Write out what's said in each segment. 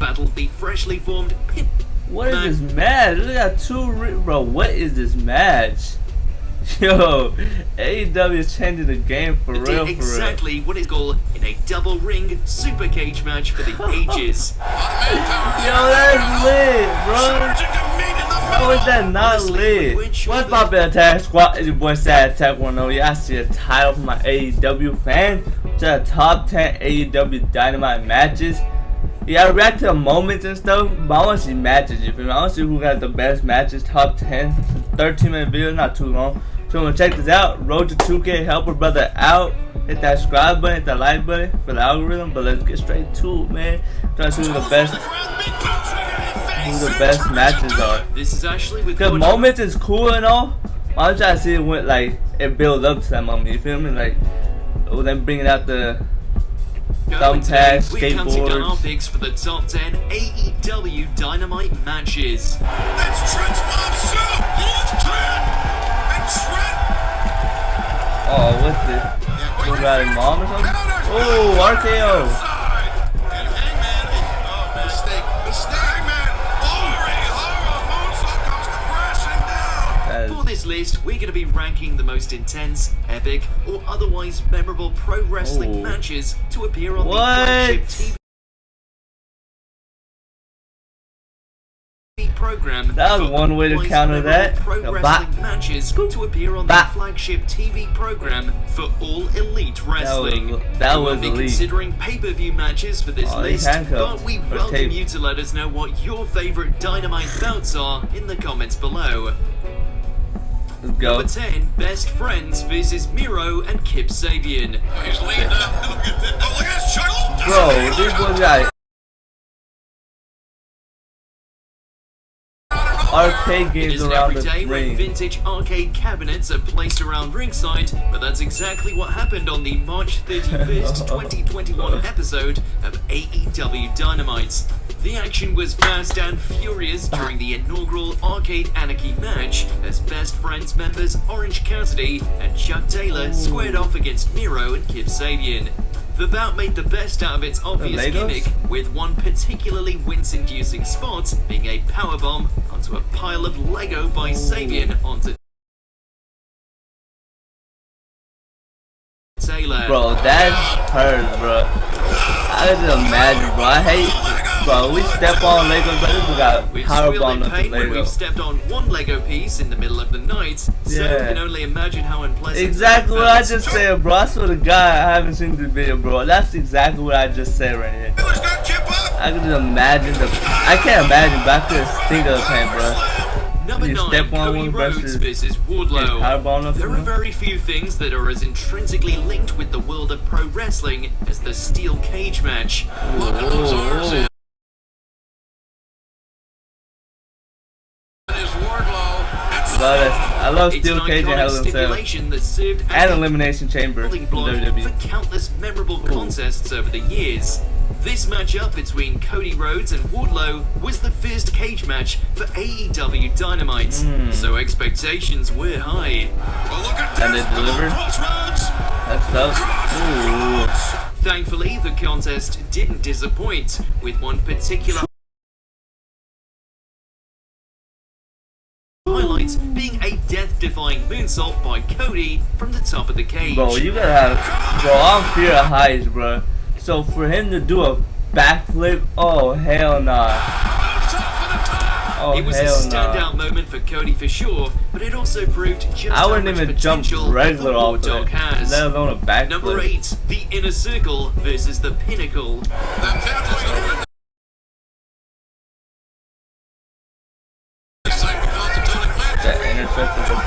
battled the freshly formed pin. What is this match? Look at bro. What is this match? Yo, AEW is changing the game for real. Exactly what is called in a double ring super cage match for the ages. Yo, that's lit, bro. How is that not lit? What's up, Attack Squad? It's your boy SatAttack 1. Y'all see a title from my AEW fan. Just top 10 AEW Dynamite matches. Yeah, I react to the moments and stuff, but I want to see matches, you feel me? I want to see who got the best matches, top 10, 13-minute video, not too long. So I'm going to check this out, road to 2K, help a brother out, hit that subscribe button, hit that like button for the algorithm, but let's get straight to it, man. Try to see who the best matches are. This is actually with because moments is cool and all, I'm trying to see it when, like, it builds up to that moment, you feel me? Like, them bringing out the thumbtacks, skateboards. Our picks for the top 10 AEW Dynamite matches. That's Trent's mom, so Trent. Oh, what's this? What about his mom or something? Oh, RKO. And Hangman, oh, mistake, man. Moonsault comes crashing down. For this list, we're going to be ranking the most intense, epic, or otherwise memorable pro wrestling matches to appear on the flagship TV program. That was one way to counter that. Pro wrestling matches to appear on the flagship TV program for All Elite Wrestling. That was elite. Elite. Considering pay-per-view matches for this list, but we welcome you to let us know what your favorite Dynamite bouts are in the comments below. Let's go. Number 10, Best Friends versus Miro and Kip Sabian. Oh, he's leading up. Look at that. Oh, look at this chuckle. Bro, this boy got arcade games around the ring. When vintage arcade cabinets are placed around ringside, but that's exactly what happened on the March 31st, 2021 episode of AEW Dynamite. The action was fast and furious during the inaugural Arcade Anarchy match, as Best Friends members Orange Cassidy and Chuck Taylor squared off against Miro and Kip Sabian. The bout made the best out of its obvious gimmick, with one particularly wince-inducing spot being a powerbomb onto a pile of Lego by Sabian onto Taylor. Bro, that's hurt, bro. I can just imagine, bro. I hate, bro. We step on Lego, but this got powerbomb onto Lego. We've stepped on one Lego piece in the middle of the night, so you can only imagine how unpleasant. Exactly what I just said, bro. I swear to God, I haven't seen this video, bro. That's exactly what I just said right here. I can just imagine I can't imagine, but I could think of the pain, bro. Number 9, Cody Rhodes versus Wardlow. There are very few things that are as intrinsically linked with the world of pro wrestling as the steel cage match. Look at those arms. I love steel cage and Hell in Cell and Elimination Chamber in WWE. For countless memorable contests over the years. This matchup between Cody Rhodes and Wardlow was the first cage match for AEW Dynamite, so expectations were high. And it delivered. That's tough. Thankfully, the contest didn't disappoint, with one particular highlight being a death-defying moonsault by Cody from the top of the cage. Bro, you gotta have, bro, I'm fear of heights, bro. So for him to do a backflip, oh hell nah. Oh, it was a standout moment for Cody for sure, but it also proved just I wouldn't even jump regular off Dog has. let alone a backflip. Number 8, the Inner Circle versus the Pinnacle. That Inner Circle.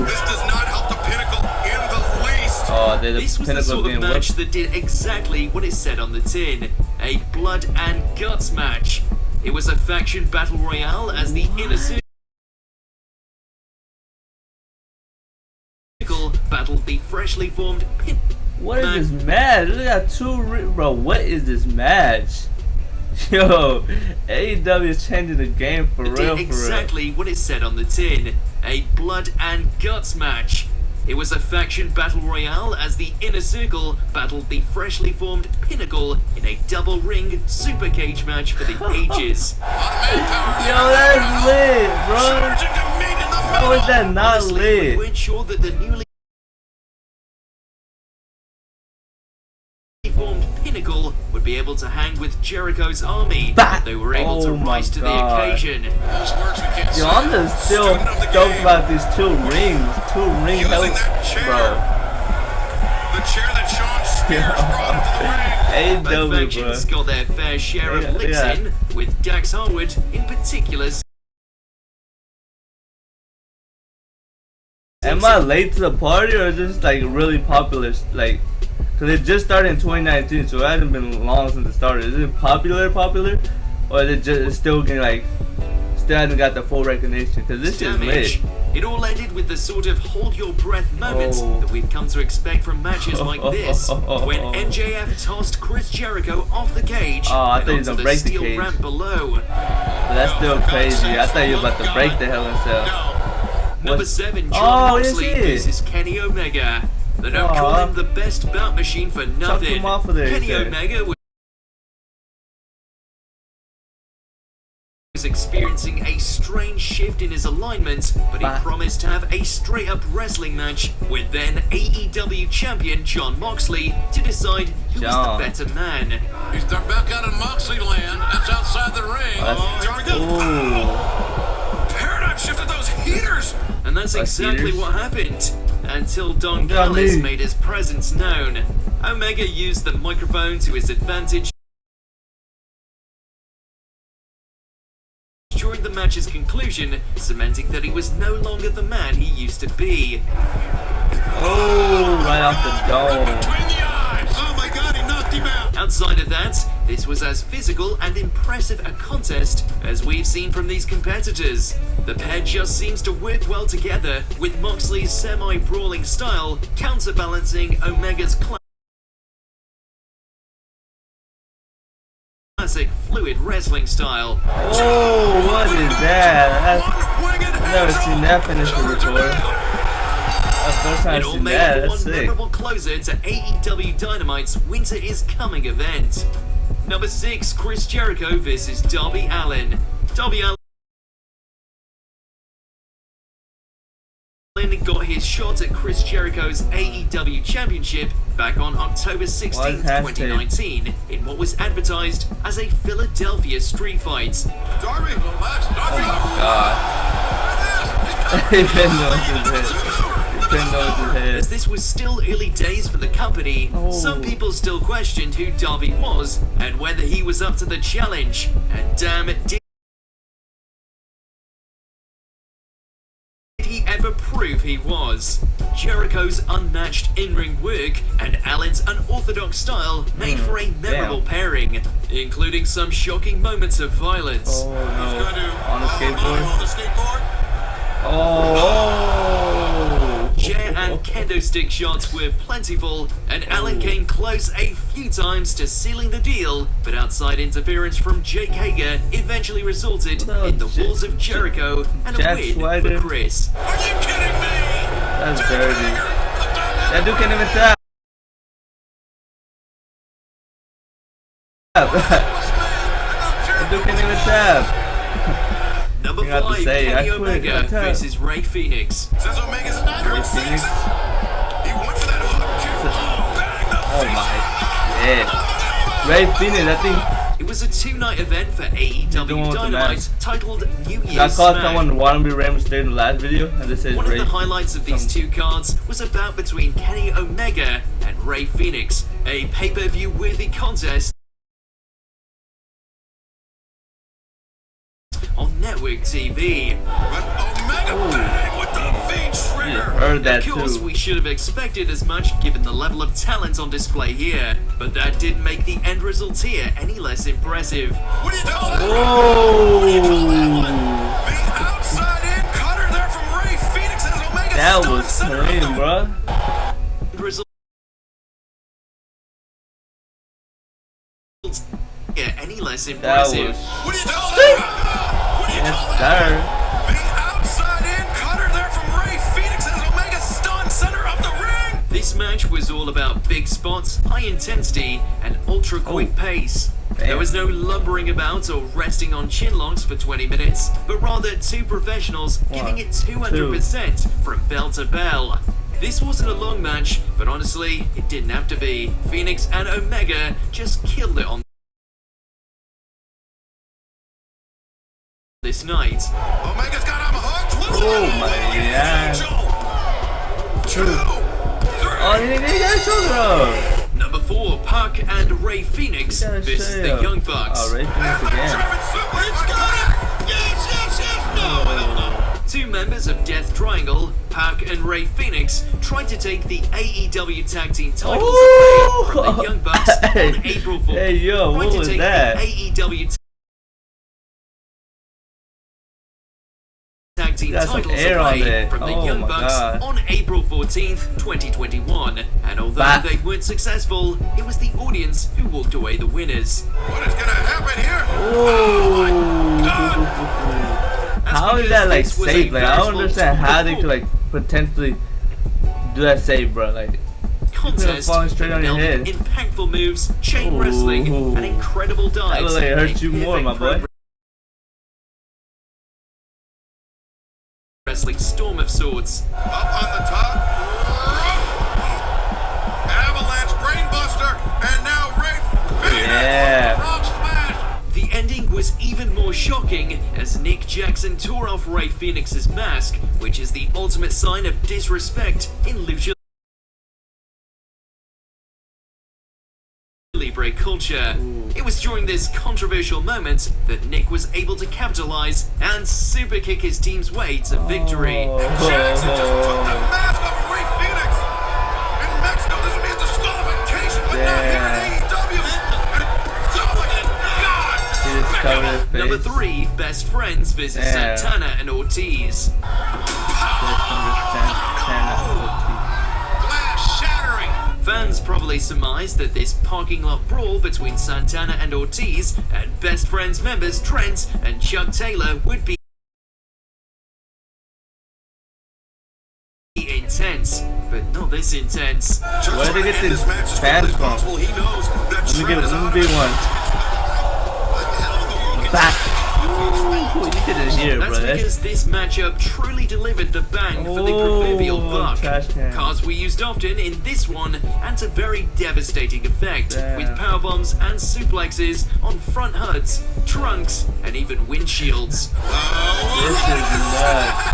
This does not help the Pinnacle in the least. Oh, this was the sort of match that did exactly what it said on the tin. A blood and guts match. It was a faction battle royale as the Inner Circle battled the freshly formed Pin. What is this match? Look at bro. What is this match? Yo, AEW is changing the game for real. Exactly what it said on the tin. A blood and guts match. It was a faction battle royale as the Inner Circle battled the freshly formed Pinnacle in a double ring super cage match for the ages. Yo, that's lit, bro. How is that not Honestly, lit? we weren't sure that the newly formed Pinnacle would be able to hang with Jericho's army. They were able to rise to the occasion. Yo, I'm just still stoked about these two rings. Two ring helps, bro. The chair that Sean Spears brought to the ring. Both AEW, factions bro. got their fair share of licks Yeah. in, with Dax Harwood in particular. Am I late to the party or is this like really popular? Like, cause it just started in 2019, so it hasn't been long since it started. Is it popular, or is it just it's still getting like, still hasn't got the full recognition? Cause this is lit. It all ended with the sort of hold your breath moments that we've come to expect from matches like this. When MJF tossed Chris Jericho off the cage I and thought he was onto gonna the break the steel cage. ramp below. But that's still crazy. I thought you were about to break the Hell in Cell. Number What? 7, Oh, John is Moxley it? versus Kenny Omega. They don't call him the best bout machine for nothing. him off of there, Kenny he said. Omega was experiencing a strange shift in his alignment, but he promised to have a straight up wrestling match with then AEW champion John Moxley to decide who was the better man. He's back out in Moxley land. That's outside the ring. Paradigm shifted those heaters. And that's exactly what happened. Until Don Callis made his presence known. Omega used the microphone to his advantage during the match's conclusion, cementing that he was no longer the man he used to be. Oh, right off the dome. Between the eyes. Oh my God, he knocked him out. Outside of that, this was as physical and impressive a contest as we've seen from these competitors. The pair just seems to work well together, with Moxley's semi-brawling style counterbalancing Omega's classic fluid wrestling style. Oh, what is that? I've never seen that finisher before. That's the first time It I've all seen made that. for That's one sick. memorable closer to AEW Dynamite's Winter is Coming event. Number 6, Chris Jericho versus Darby Allin. Darby Allin got his shot at Chris Jericho's AEW Championship back on October 16, 2019, in what was advertised as a Philadelphia street fight. Darby, He couldn't know his head. He couldn't know his head. As this was still early days for the company, some people still questioned who Darby was and whether he was up to the challenge. And damn it, did he ever prove he was. Jericho's unmatched in-ring work and Allen's unorthodox style made for a memorable pairing, including some shocking moments of violence. Oh no. On the skateboard? On the skateboard? Oh. Chair and kendo stick shots were plentiful, and Allen came close a few times to sealing the deal, but outside interference from Jake Hager eventually resulted in the Walls of Jericho and a win for Chris. Are you kidding me? That's dirty. That dude can't even tap. That dude can't even tap. Number You have to 5, say, Kenny I quit, Omega I tap. versus Ray Phoenix. Says Omega's not Ray Phoenix. He went for that hook kick. Oh, bang the Oh my shit. Ray Phoenix, I think. It was a 2-night event for AEW Dynamite titled New Year's I called Smack. someone Wannabe Rey Mysterio in the last video, and this is One of Ray. the highlights of these two cards was a bout between Kenny Omega and Ray Phoenix, a pay-per-view worthy contest on network TV. But Omega bang with the feet Yeah, shredder. heard that Of course, too. we should have expected as much given the level of talent on display here, but that didn't make the end result here any less impressive. What do you call that? Oh. The outside in cutter there from Ray Phoenix as Omega That stunned was center of clean, the bruh. Result here any less That impressive. was. What do you call that? What do you call Yes, that? sir. The outside in cutter there from Ray Phoenix as Omega stunned center This match was all about big spots, high intensity, and ultra quick pace. There was no lumbering about or resting on chin locks for 20 minutes, but rather two professionals giving it 200% from bell to bell. This wasn't a long match, but honestly, it didn't have to be. Phoenix and Omega just killed it on this night. Omega's got him hooked. Oh my god. Oh, he got shoulder. Number 4, Pac and Ray Phoenix versus the Young Bucks. Oh, Ray Phoenix again. Two members of Death Triangle, Pac and Ray Phoenix, tried to take the AEW Tag Team titles away from the Young Bucks on April 4th. Hey yo, what was that? AEW Tag Team titles away from the Young Bucks on April 14th, 2021. And although they weren't successful, it was the audience who walked away the winners. What is gonna happen here? Oh my god! How is that like safe? Like I don't understand how they could like potentially do that save, bro. Like contest, falling straight on your head. Impactful moves, chain wrestling, and incredible dives. That looks like it hurts you more, my boy. Wrestling storm of sorts. Up on the top. Avalanche brainbuster, and now Ray Phoenix. Yeah. Frog smash. The ending was even more shocking as Nick Jackson tore off Ray Phoenix's mask, which is the ultimate sign of disrespect in Lucha Libre culture. It was during this controversial moment that Nick was able to capitalize and super kick his team's way to victory. Jackson just took the mask off of Ray Phoenix. In Mexico, this would be a disqualification, but not here at AEW. And oh my God! Number 3, Best Friends versus Santana and Ortiz. Glass shattering. Fans probably surmised that this parking lot brawl between Santana and Ortiz and Best Friends members Trent and Chuck Taylor would be intense, but not this intense. Where did they get this fans from? He knows that Let me be one. Back. Ooh, you did it here, That's brother. because this matchup truly delivered the bang for the proverbial buck. Cars we used often in this one, and to very devastating effect, with powerbombs and suplexes on front hoods, trunks, and even windshields. This is nuts.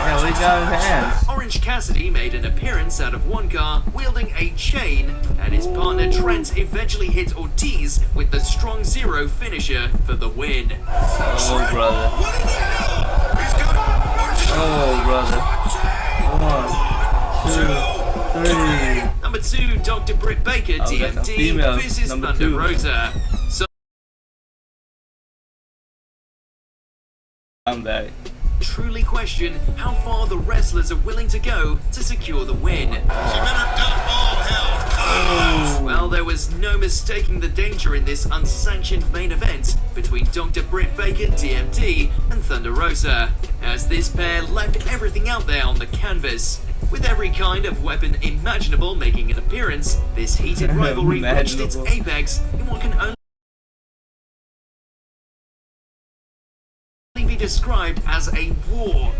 Yeah, we got his hands. Orange Cassidy made an appearance out of one car wielding a chain, and his partner Trent eventually hit Ortiz with the strong zero finisher for the win. Oh, brother. Oh, brother. 1, 2, 3. Number 2, Dr. Britt Baker, DMD versus Thunder Rosa. So I'm back. truly question how far the wrestlers are willing to go to secure the win. Well, there was no mistaking the danger in this unsanctioned main event between Dr. Britt Baker, DMD, and Thunder Rosa, as this pair left everything out there on the canvas. With every kind of weapon imaginable making an appearance, this heated rivalry reached its apex in what can only be described as a war.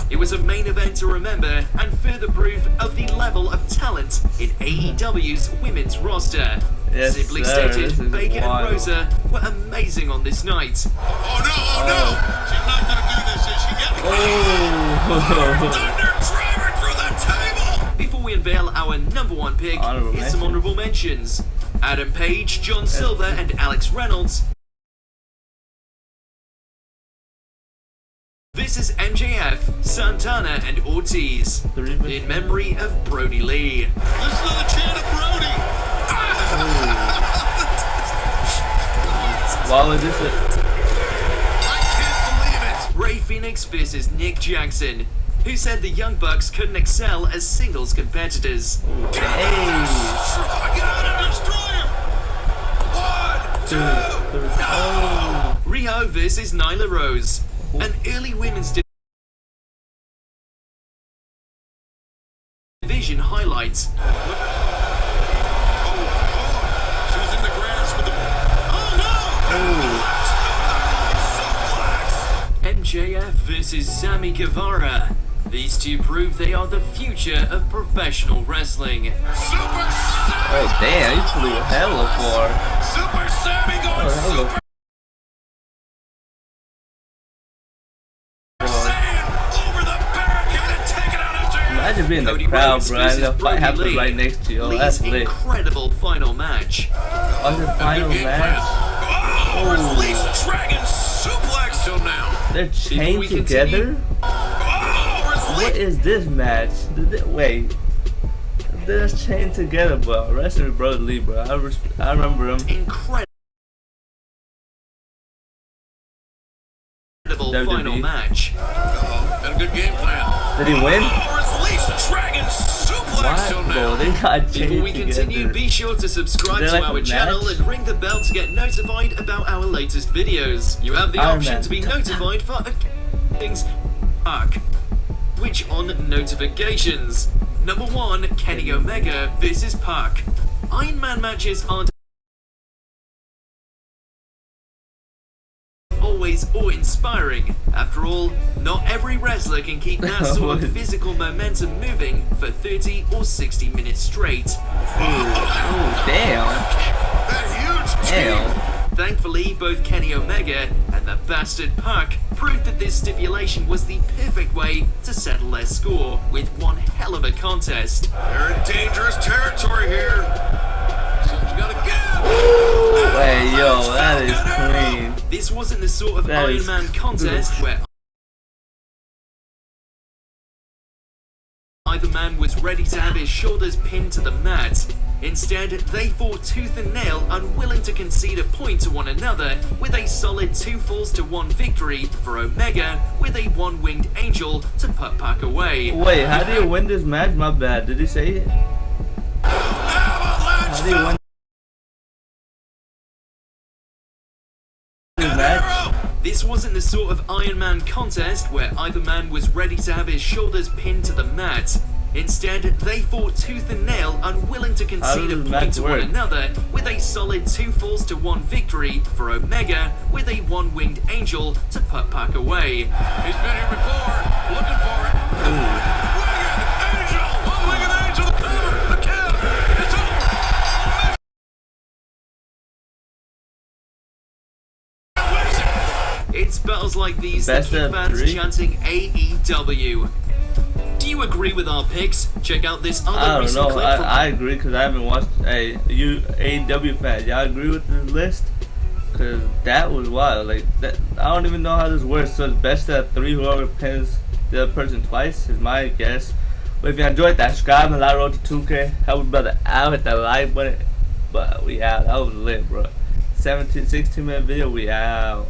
It was a main event to remember and further proof of the level of talent in AEW's women's roster. Yes, Simply sir, stated, Baker and Rosa were amazing on this night. She's not gonna do this, is she? Thunder driver through the table! Before we unveil our number 1 pick, here's some honorable mentions. Adam Page, John Silver, and Alex Reynolds. This is MJF, Santana, and Ortiz. In memory of Brody Lee. Listen to the chant of Brody! Wow, is this I can't believe it! Ray Phoenix versus Nick Jackson. who said the Young Bucks couldn't excel as singles competitors. Get out and destroy him! 1, 2, no! Riho versus Nyla Rose. An early women's division highlights. She was in the grass with the... Oh no! MJF versus Sammy Guevara. These two prove they are the future of professional wrestling. Super Sammy! Oh damn, he flew hella far. Super Sammy going super Saiyan over the barricade and taking out MJF! Imagine being in Cody the crowd, Rhodes bro, and versus the fight Brody happens Lee. right next to you. Oh, Lee's that's lit. incredible final match. Oh, the final Good game plan. match. Oh, release Dragon suplex till now. They're chained we together? continue- Oh, What release. is this match? Wait. They're chained together, bro. Wrestling with Brody Lee, bro. I remember him. Incredible WWE. final match. And a good game plan. Did he win? Oh, release Dragon suplex till What? Bro, now. they got Before chained we continue, together. be sure to subscribe Is to there like our a channel match? and ring the bell to get notified about our latest videos. You have the Iron option Man. to be notified for things arc. Which on notifications? Number 1, Kenny Omega versus Pac. Iron Man matches aren't always awe-inspiring. After all, not every wrestler can keep that sort of physical momentum moving for 30 or 60 minutes straight. Oh, damn. That huge Damn. Thankfully, both Kenny Omega and the bastard Pac proved that this stipulation was the perfect way to settle their score with one hell of a contest. They're in dangerous territory here. Something's gotta give. Wait, yo, that is clean. This wasn't the sort of That Iron is Man contest where either man was ready to have his shoulders pinned to the mat. Instead, they fought tooth and nail, unwilling to concede a point to one another, with a solid 2 falls to 1 victory for Omega, with a one-winged angel to put Pac away. Wait, how do you win this match? My bad. Did he say it? How do you win this match? This wasn't the sort of Iron Man contest where either man was ready to have his shoulders pinned to the mat. Instead, they fought tooth and nail, unwilling to concede a does this point match to one work? another, with a solid 2 falls to 1 victory for Omega, with a one-winged angel to put Pac away. He's been here before. Looking for it. Winged angel. One-winged angel. The cover. The count. It's over. It's battles like these that Best keep of fans 3? chanting AEW. Do you agree with our picks? Check out this I other don't recent know. clip from I agree because I haven't watched. Hey, you AEW fans, y'all agree with this list? Cause that was wild. Like that, I don't even know how this works. So it's best of 3. Whoever pins the other person twice is my guess. But if you enjoyed that, subscribe and like road to 2K. Help a brother out, hit that like button. But we out. That was lit, bro. 16 minute video. We out.